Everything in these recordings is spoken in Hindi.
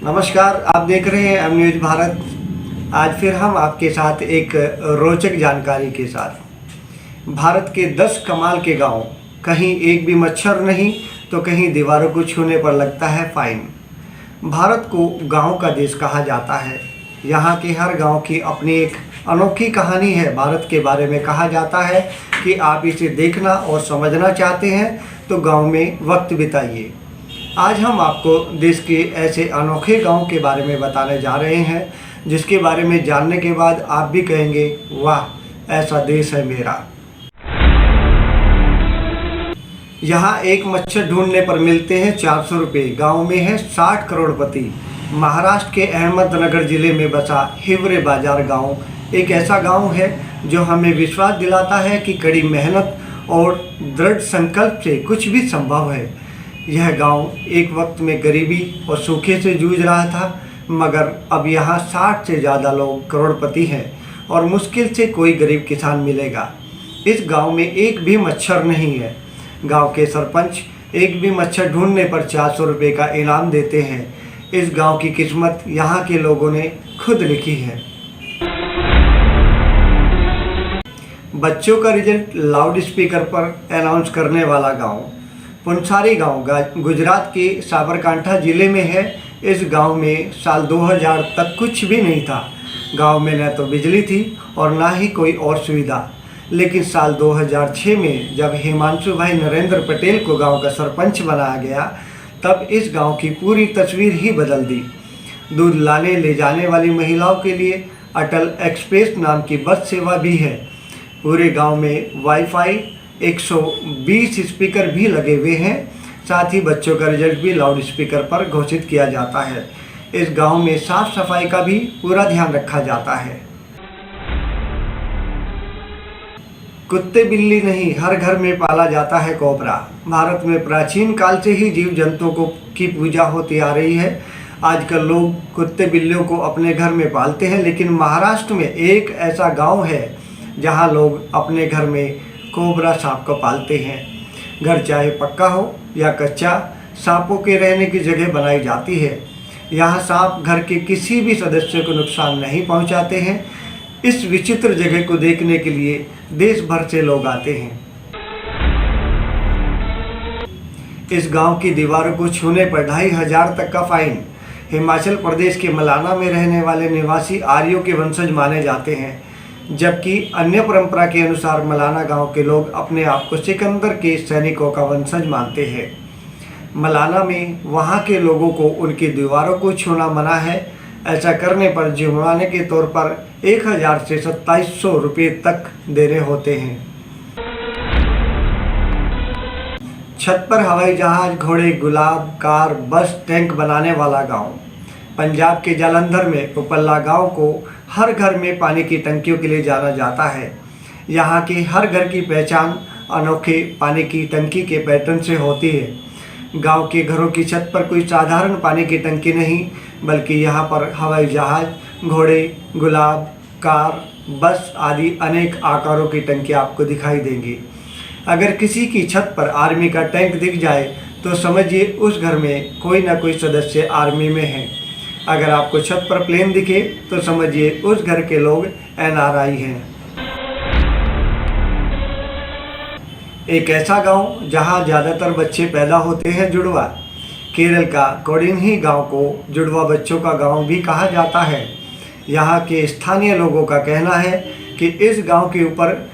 नमस्कार, आप देख रहे हैं एम न्यूज़ भारत। आज फिर हम आपके साथ एक रोचक जानकारी के साथ। भारत के 10 कमाल के गांव, कहीं एक भी मच्छर नहीं तो कहीं दीवारों को छूने पर लगता है फाइन। भारत को गांव का देश कहा जाता है। यहाँ के हर गांव की अपनी एक अनोखी कहानी है। भारत के बारे में कहा जाता है कि आप इसे देखना और समझना चाहते हैं तो गांव में वक्त बिताइए। आज हम आपको देश के ऐसे अनोखे गांव के बारे में बताने जा रहे हैं जिसके बारे में जानने के बाद आप भी कहेंगे, वाह, ऐसा देश है मेरा। यहाँ एक मच्छर ढूंढने पर मिलते हैं 400 रुपये। गाँव में है 60 करोड़पति। महाराष्ट्र के अहमदनगर जिले में बसा हिवरे बाजार गांव एक ऐसा गांव है जो हमें विश्वास दिलाता है कि कड़ी मेहनत और दृढ़ संकल्प से कुछ भी संभव है। यह गांव एक वक्त में गरीबी और सूखे से जूझ रहा था, मगर अब यहाँ 60 से ज़्यादा लोग करोड़पति हैं और मुश्किल से कोई गरीब किसान मिलेगा। इस गांव में एक भी मच्छर नहीं है। गांव के सरपंच एक भी मच्छर ढूंढने पर 400 रुपये का इनाम देते हैं। इस गांव की किस्मत यहाँ के लोगों ने खुद लिखी है। बच्चों का रिजल्ट लाउड स्पीकर पर अनाउंस करने वाला गांव पुनसारी गांव गुजरात के साबरकांठा जिले में है। इस गांव में साल 2000 तक कुछ भी नहीं था। गांव में न तो बिजली थी और ना ही कोई और सुविधा। लेकिन साल 2006 में जब हिमांशु भाई नरेंद्र पटेल को गांव का सरपंच बनाया गया, तब इस गांव की पूरी तस्वीर ही बदल दी। दूध लाने ले जाने वाली महिलाओं के लिए अटल एक्सप्रेस नाम की बस सेवा भी है। पूरे गांव में वाईफाई, 120 स्पीकर भी लगे हुए हैं। साथ ही बच्चों का रिजल्ट भी लाउड स्पीकर पर घोषित किया जाता है। इस गांव में साफ सफाई का भी पूरा ध्यान रखा जाता है। कुत्ते बिल्ली नहीं, हर घर में पाला जाता है कोबरा। भारत में प्राचीन काल से ही जीव जंतुओं की पूजा होती आ रही है। आजकल लोग कुत्ते बिल्लियों को अपने घर में पालते हैं, लेकिन महाराष्ट्र में एक ऐसा गांव है जहां लोग अपने घर में कोबरा सांप को पालते हैं। घर चाहे पक्का हो या कच्चा, सांपों के रहने की जगह बनाई जाती है। यहाँ सांप घर के किसी भी सदस्य को नुकसान नहीं पहुँचाते हैं। इस विचित्र जगह को देखने के लिए देश भर से लोग आते हैं। इस गांव की दीवारों को छूने पर 2500 तक का फाइन। हिमाचल प्रदेश के मलाना में रहने वाले निवासी आर्यों के वंशज माने जाते हैं, जबकि अन्य परंपरा के अनुसार मलाना गांव के लोग अपने आप को सिकंदर के सैनिकों का वंशज मानते हैं। मलाना में वहां के लोगों को उनकी दीवारों को छूना मना है। ऐसा करने पर जुर्माने के तौर पर 1000 से 2700 रुपये तक देने होते हैं। छत पर हवाई जहाज, घोड़े, गुलाब, कार, बस, टैंक बनाने वाला गांव। पंजाब के जालंधर में पुपल्ला गांव को हर घर में पानी की टंकियों के लिए जाना जाता है। यहाँ के हर घर की पहचान अनोखे पानी की टंकी के पैटर्न से होती है। गांव के घरों की छत पर कोई साधारण पानी की टंकी नहीं, बल्कि यहाँ पर हवाई जहाज, घोड़े, गुलाब, कार, बस आदि अनेक आकारों की टंकी आपको दिखाई देंगी। अगर किसी की छत पर आर्मी का टैंक दिख जाए तो समझिए उस घर में कोई ना कोई सदस्य आर्मी में है। अगर आपको छत पर प्लेन दिखे तो समझिए उस घर के लोग NRI हैं। एक ऐसा गांव जहां ज़्यादातर बच्चे पैदा होते हैं जुड़वा। केरल का कोडिन्ही गांव को जुड़वा बच्चों का गांव भी कहा जाता है। यहां के स्थानीय लोगों का कहना है कि इस गांव के ऊपर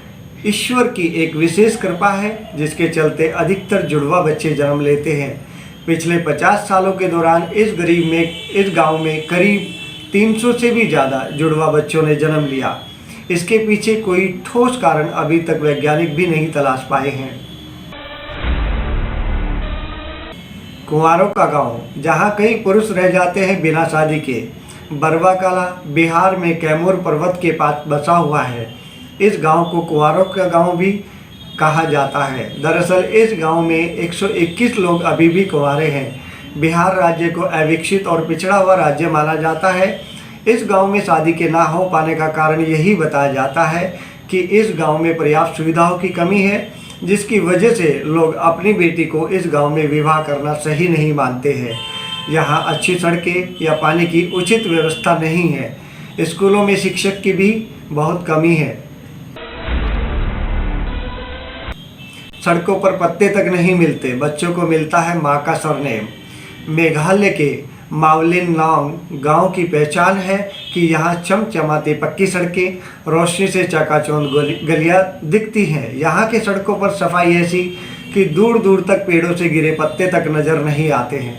ईश्वर की एक विशेष कृपा है, जिसके चलते अधिकतर जुड़वा बच्चे जन्म लेते हैं। पिछले 50 सालों के दौरान इस गांव में करीब 300 से भी ज़्यादा जुड़वा बच्चों ने जन्म लिया। इसके पीछे कोई ठोस कारण अभी तक वैज्ञानिक भी नहीं तलाश पाए हैं। कुंवारों का गांव, जहां कई पुरुष रह जाते हैं बिना शादी के। बरवाकाला बिहार में कैमूर पर्वत के पास बसा हुआ है। इस गांव को कुंवारों का गांव भी कहा जाता है। दरअसल इस गांव में 121 लोग अभी भी कुंवारे हैं। बिहार राज्य को अविकसित और पिछड़ा हुआ राज्य माना जाता है। इस गांव में शादी के ना हो पाने का कारण यही बताया जाता है कि इस गांव में पर्याप्त सुविधाओं की कमी है, जिसकी वजह से लोग अपनी बेटी को इस गांव में विवाह करना सही नहीं मानते हैं। यहाँ अच्छी सड़कें या पानी की उचित व्यवस्था नहीं है। स्कूलों में शिक्षक की भी बहुत कमी है। सड़कों पर पत्ते तक नहीं मिलते, बच्चों को मिलता है माँ का सरनेम। मेघालय के मावलिनलांग गांव की पहचान है कि यहाँ चमचमाती पक्की सड़कें, रोशनी से चकाचौंध गलियाँ दिखती हैं। यहाँ के सड़कों पर सफाई ऐसी कि दूर दूर तक पेड़ों से गिरे पत्ते तक नज़र नहीं आते हैं।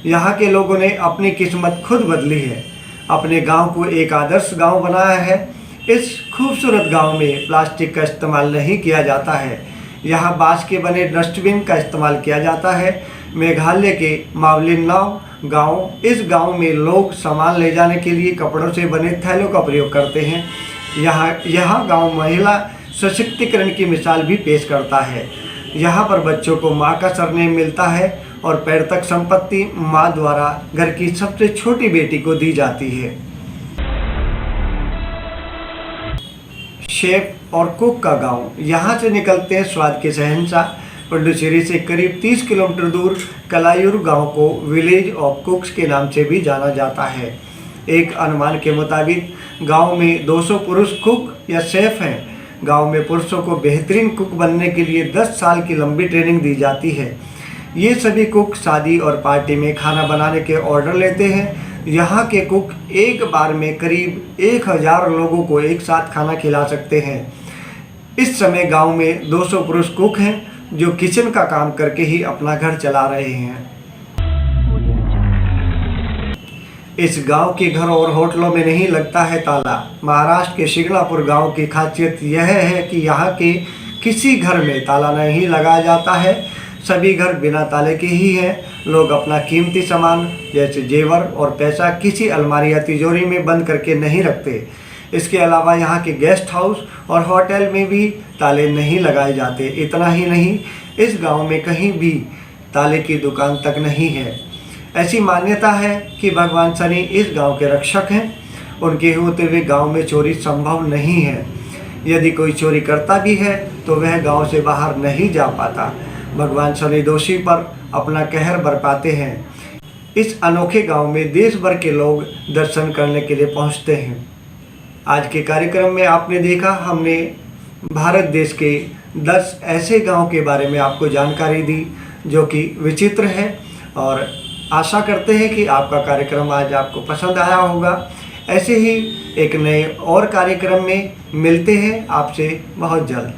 यहाँ के लोगों ने अपनी किस्मत खुद बदली है, अपने गांव को एक आदर्श गांव बनाया है। इस खूबसूरत गांव में प्लास्टिक का इस्तेमाल नहीं किया जाता है। यहाँ बांस के बने डस्टबिन का इस्तेमाल किया जाता है। मेघालय के मावलिनलांग गांव, इस गांव में लोग सामान ले जाने के लिए कपड़ों से बने थैलों का प्रयोग करते हैं। यहाँ गांव महिला सशक्तिकरण की मिसाल भी पेश करता है। यहाँ पर बच्चों को माँ का सरनेम मिलता है और पैर तक संपत्ति माँ द्वारा घर की सबसे छोटी बेटी को दी जाती है। शेफ और कुक का गांव, यहाँ से निकलते हैं स्वाद के शहंशाह। पुडुचेरी से करीब 30 किलोमीटर दूर कलायुर गांव को विलेज ऑफ कुक्स के नाम से भी जाना जाता है। एक अनुमान के मुताबिक गांव में 200 पुरुष कुक या शेफ हैं। गांव में पुरुषों को बेहतरीन कुक बनने के लिए 10 साल की लंबी ट्रेनिंग दी जाती है। ये सभी कुक शादी और पार्टी में खाना बनाने के ऑर्डर लेते हैं। यहाँ के कुक एक बार में करीब 1000 लोगों को एक साथ खाना खिला सकते हैं। इस समय गांव में 200 पुरुष कुक हैं जो किचन का काम करके ही अपना घर चला रहे हैं। इस गांव के घर और होटलों में नहीं लगता है ताला। महाराष्ट्र के शिंगणापुर गांव की खासियत यह है कि यहाँ के किसी घर में ताला नहीं लगाया जाता है। सभी घर बिना ताले के ही हैं। लोग अपना कीमती सामान जैसे जेवर और पैसा किसी अलमारी या तिजोरी में बंद करके नहीं रखते। इसके अलावा यहाँ के गेस्ट हाउस और होटल में भी ताले नहीं लगाए जाते। इतना ही नहीं, इस गांव में कहीं भी ताले की दुकान तक नहीं है। ऐसी मान्यता है कि भगवान शनि इस गांव के रक्षक हैं। उनके होते हुए गांव में चोरी संभव नहीं है। यदि कोई चोरी करता भी है तो वह गांव से बाहर नहीं जा पाता। भगवान शनि दोषी पर अपना कहर बरपाते हैं। इस अनोखे गांव में देश भर के लोग दर्शन करने के लिए पहुंचते हैं। आज के कार्यक्रम में आपने देखा, हमने भारत देश के 10 ऐसे गांव के बारे में आपको जानकारी दी जो कि विचित्र है, और आशा करते हैं कि आपका कार्यक्रम आज आपको पसंद आया होगा। ऐसे ही एक नए और कार्यक्रम में मिलते हैं आपसे बहुत जल्द।